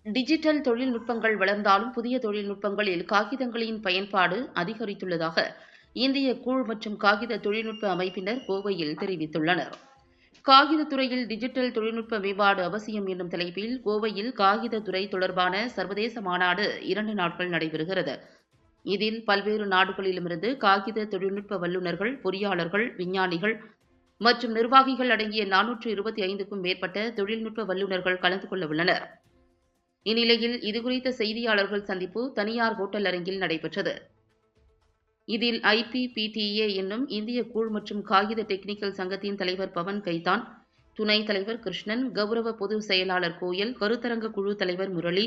Digital தொழில்நுட்பங்கள் வளர்ந்தாலும் புதிய தொழில்நுட்பங்களில் காகிதங்களின் பயன்பாடு அதிகரித்துள்ளதாக இந்திய கூழ் மற்றும் காகித தொழில்நுட்ப அமைப்பினர் கோவையில் தெரிவித்துள்ளனர். காகிதத் துறையில் டிஜிட்டல் தொழில்நுட்ப மேம்பாடு அவசியம் என்னும் தலைப்பில் கோவையில் காகித துறை தொடர்பான சர்வதேச மாநாடு 2 நாட்கள் நடைபெறுகிறது. இதில் பல்வேறு நாடுகளிலுமிருந்து காகித தொழில்நுட்ப வல்லுநர்கள், பொறியாளர்கள், விஞ்ஞானிகள் மற்றும் நிர்வாகிகள் அடங்கிய 425க்கும் மேற்பட்ட தொழில்நுட்ப வல்லுநர்கள் கலந்து கொள்ள உள்ளனர். இந்நிலையில் இதுகுறித்த செய்தியாளர்கள் சந்திப்பு தனியார் ஹோட்டல் அரங்கில் நடைபெற்றது. இதில் IPPTA என்னும் இந்திய கூழ் மற்றும் காகித டெக்னிக்கல் சங்கத்தின் தலைவர் பவன் கைதான், துணைத் தலைவர் கிருஷ்ணன், கௌரவ பொதுச் செயலாளர் கோயல், கருத்தரங்க குழு தலைவர் முரளி,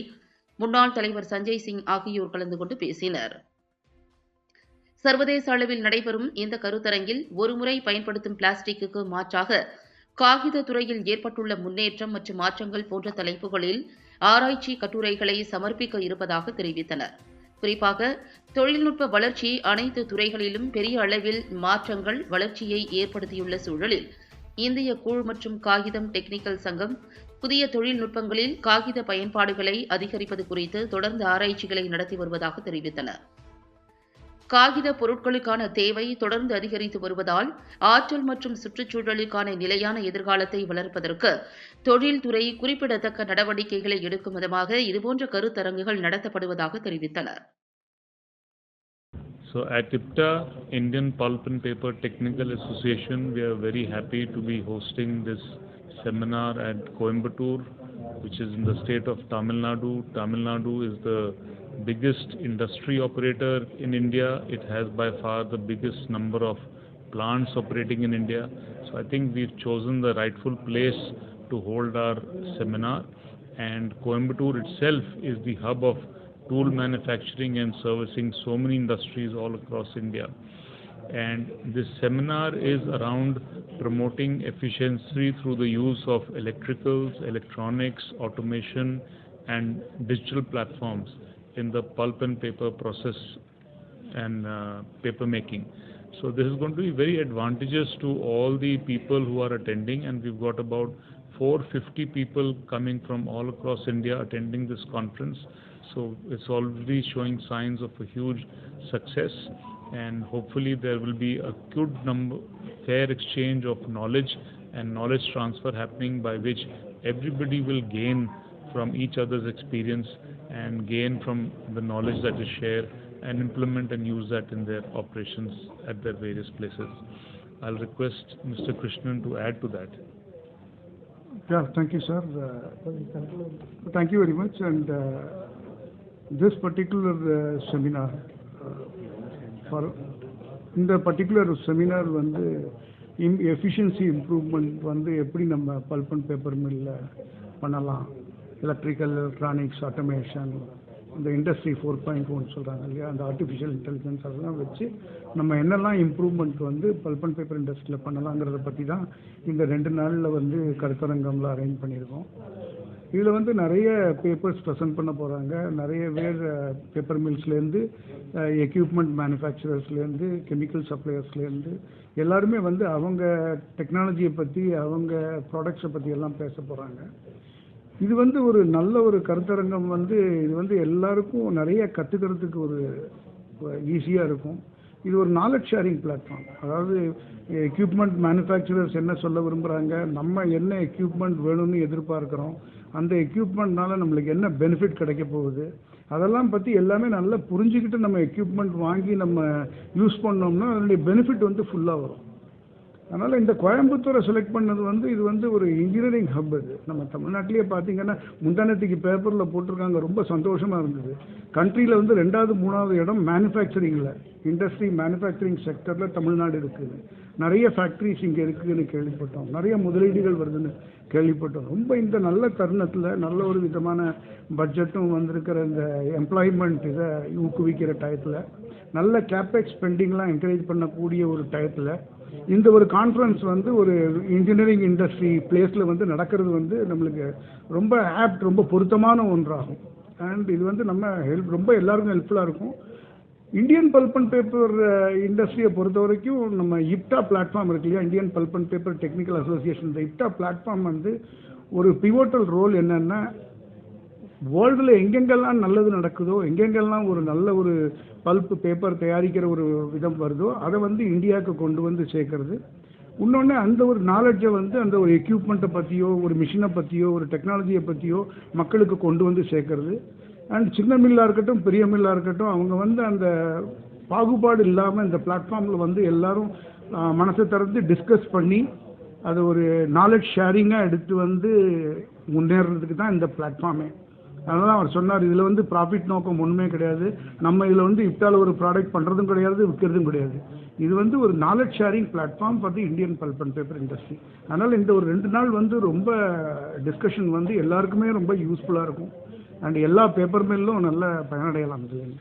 முன்னாள் தலைவர் சஞ்சய் சிங் ஆகியோர் கலந்து கொண்டு பேசினர். சர்வதேச அளவில் நடைபெறும் இந்த கருத்தரங்கில் ஒருமுறை பயன்படுத்தும் பிளாஸ்டிக்கு மாற்றாக காகித துறையில் ஏற்பட்டுள்ள முன்னேற்றம் மற்றும் மாற்றங்கள் போன்ற தலைப்புகளில் ஆராய்ச்சி கட்டுரைகளை சமர்ப்பிக்க இருப்பதாக தெரிவித்தனர். குறிப்பாக தொழில்நுட்ப வளர்ச்சி அனைத்து துறைகளிலும் பெரிய அளவில் மாற்றங்கள் வளர்ச்சியை ஏற்படுத்தியுள்ள சூழலில் இந்திய கூழ் மற்றும் காகிதம் டெக்னிக்கல் சங்கம் புதிய தொழில்நுட்பங்களில் காகித பயன்பாடுகளை அதிகரிப்பது குறித்து தொடர்ந்து ஆராய்ச்சிகளை நடத்தி வருவதாக தெரிவித்தனர். காகித பொருட்களுக்கான தேவை தொடர்ந்து அதிகரித்து வருவதால் ஆற்றல் மற்றும் சுற்றுச்சூழலுக்கான நிலையான எதிர்காலத்தை வளர்ப்பதற்கு தொழில்துறை குறிப்பிடத்தக்க நடவடிக்கைகளை எடுக்கும் விதமாக இதுபோன்ற கருத்தரங்குகள் நடத்தப்படுவதாக தெரிவித்தனர். So at IPTA, Indian Pulp and Paper Technical Association, we are very happy to be hosting this seminar at Coimbatore, which is in the state of Tamil Nadu. Tamil Nadu is the biggest industry operator in India. It has by far the biggest number of plants operating in India. So I think we've chosen the rightful place to hold our seminar, and Coimbatore itself is the hub of tool manufacturing and servicing so many industries all across India. And this seminar is around promoting efficiency through the use of electricals, electronics, automation and digital platforms in the pulp and paper process and paper making. So this is going to be very advantageous to all the people who are attending, and we've got about 450 people coming from all across India attending this conference. So it's already showing signs of a huge success, and hopefully there will be a good fair exchange of knowledge and knowledge transfer happening, by which everybody will gain from each other's experience and gain from the knowledge that is shared and implement and use that in their operations at their various places. I'll request Mr. Krishnan to add to that. Yeah, thank you, sir. Thank you very much. And this particular seminar, for in the particular seminar, வந்து efficiency improvement வந்து எப்படி நம்ம pulp and paper mill பண்ணலாம், electrical, electronics, automation, இந்த industry 4.1 சொல்கிறாங்க இல்லையா, அந்த artificial intelligence அதெல்லாம் வச்சு நம்ம என்னெல்லாம் இம்ப்ரூவ்மெண்ட் வந்து பல்ப் அண்ட் பேப்பர் இண்டஸ்ட்ரியில் பண்ணலாங்கிறத பற்றி தான் இந்த 2 நாளில் வந்து கருத்தரங்கம்ல அரேஞ்ச் பண்ணியிருக்கோம். இதில் வந்து நிறைய பேப்பர்ஸ் ப்ரெசென்ட் பண்ண போகிறாங்க. நிறைய பேர் பேப்பர் மில்ஸ்லேருந்து, எக்யூப்மெண்ட் மேனுஃபேக்சரர்ஸ்லேருந்து, கெமிக்கல் சப்ளையர்ஸ்லேருந்து எல்லாருமே வந்து அவங்க டெக்னாலஜியை பற்றி, அவங்க ப்ராடக்ட்ஸை பற்றி எல்லாம் பேச போகிறாங்க. இது வந்து ஒரு நல்ல ஒரு கருத்தரங்கம். வந்து இது வந்து எல்லாருக்கும் நிறைய கற்றுக்கிறதுக்கு ஒரு ஈஸியாக இருக்கும். இது ஒரு நாலேஜ் ஷேரிங் பிளாட்ஃபார்ம். அதாவது எக்யூப்மெண்ட் மேனுஃபேக்சரர்ஸ் என்ன சொல்ல விரும்புகிறாங்க, நம்ம என்ன எக்யூப்மெண்ட் வேணும்னு எதிர்பார்க்குறோம், அந்த எக்யூப்மெண்ட்னால நம்மளுக்கு என்ன பெனிஃபிட் கிடைக்க போகுது, அதெல்லாம் பற்றி எல்லாமே நல்லா புரிஞ்சுக்கிட்டு நம்ம எக்யூப்மெண்ட் வாங்கி நம்ம யூஸ் பண்ணோம்னா அதனுடைய பெனிஃபிட் வந்து ஃபுல்லாக வரும். அதனால் இந்த கோயம்புத்தூரை செலக்ட் பண்ணது வந்து இது வந்து ஒரு இன்ஜினியரிங் ஹப். இது நம்ம தமிழ்நாட்டிலேயே பார்த்தீங்கன்னா முந்தானத்துக்கு பேப்பரில் போட்டிருக்காங்க, ரொம்ப சந்தோஷமாக இருந்தது. கண்ட்ரியில் வந்து 2வது 3வது இடம் மேனுஃபேக்சரிங்கில், இண்டஸ்ட்ரி மேனுஃபேக்சரிங் செக்டரில் தமிழ்நாடு இருக்குது. நிறைய ஃபேக்ட்ரிஸ் இங்கே இருக்குதுன்னு கேள்விப்பட்டோம், நிறைய முதலீடுகள் வருதுன்னு கேள்விப்பட்டோம். ரொம்ப இந்த நல்ல தருணத்தில், நல்ல ஒரு விதமான பட்ஜெட்டும் வந்திருக்கிற இந்த எம்ப்ளாய்மெண்ட் இதை ஊக்குவிக்கிற டயத்தில், நல்ல கேபெக்ஸ் ஸ்பெண்டிங்லாம் என்கரேஜ் பண்ணக்கூடிய ஒரு டயத்தில் இந்த ஒரு கான்ஃபரன்ஸ் வந்து ஒரு இன்ஜினியரிங் இண்டஸ்ட்ரி பிளேஸில் வந்து நடக்கிறது வந்து நம்மளுக்கு ரொம்ப ஆப்ட், ரொம்ப பொருத்தமான ஒன்றாகும். அண்ட் இது வந்து நம்ம ரொம்ப எல்லாருக்கும் ஹெல்ப்ஃபுல்லாக இருக்கும். இந்தியன் பல்ப் அண்ட் பேப்பர் இண்டஸ்ட்ரியை பொறுத்த வரைக்கும் நம்ம IPTA பிளாட்ஃபார்ம் இருக்கு இல்லையா, Indian bulb and paper technical association. இந்த IPTA பிளாட்ஃபார்ம் வந்து ஒரு பிவோட்டல் ரோல் என்னென்னா, வேர்ல்டில் எங்கெங்கெல்லாம் நல்லது நடக்குதோ, எங்கெங்கெல்லாம் ஒரு நல்ல ஒரு பல்ப் பேப்பர் தயாரிக்கிற ஒரு விதம் வருதோ அதை வந்து இந்தியாவுக்கு கொண்டு வந்து சேர்க்கறது. இன்னொன்று அந்த ஒரு நாலேஜை வந்து அந்த ஒரு எக்யூப்மெண்ட்டை பற்றியோ, ஒரு மிஷினை பற்றியோ, ஒரு டெக்னாலஜியை பற்றியோ மக்களுக்கு கொண்டு வந்து சேர்க்கறது. அண்ட் சின்ன மில்லாக இருக்கட்டும், பெரிய மில்லாக இருக்கட்டும், அவங்க வந்து அந்த பாகுபாடு இல்லாமல் இந்த பிளாட்ஃபார்மில் வந்து எல்லாரும் மனசை திறந்து டிஸ்கஸ் பண்ணி அது ஒரு நாலேஜ் ஷேரிங்காக எடுத்து வந்து முன்னேறதுக்கு தான் இந்த பிளாட்ஃபார்மே. அதனால தான் அவர் சொன்னார், இதில் வந்து ப்ராஃபிட் நோக்கம் ஒன்றுமே கிடையாது, நம்ம இதில் வந்து இப்டால ஒரு ப்ராடக்ட் பண்ணுறதும் கிடையாது, விற்கிறதும் கிடையாது. இது வந்து ஒரு knowledge sharing platform for the Indian bulb and paper industry. அதனால் இந்த ஒரு 2 நாள் வந்து ரொம்ப டிஸ்கஷன் வந்து எல்லாருக்குமே ரொம்ப யூஸ்ஃபுல்லாக இருக்கும். அண்ட் எல்லா பேப்பர் மில்லும் நல்ல பயனடையலாம் இதில்.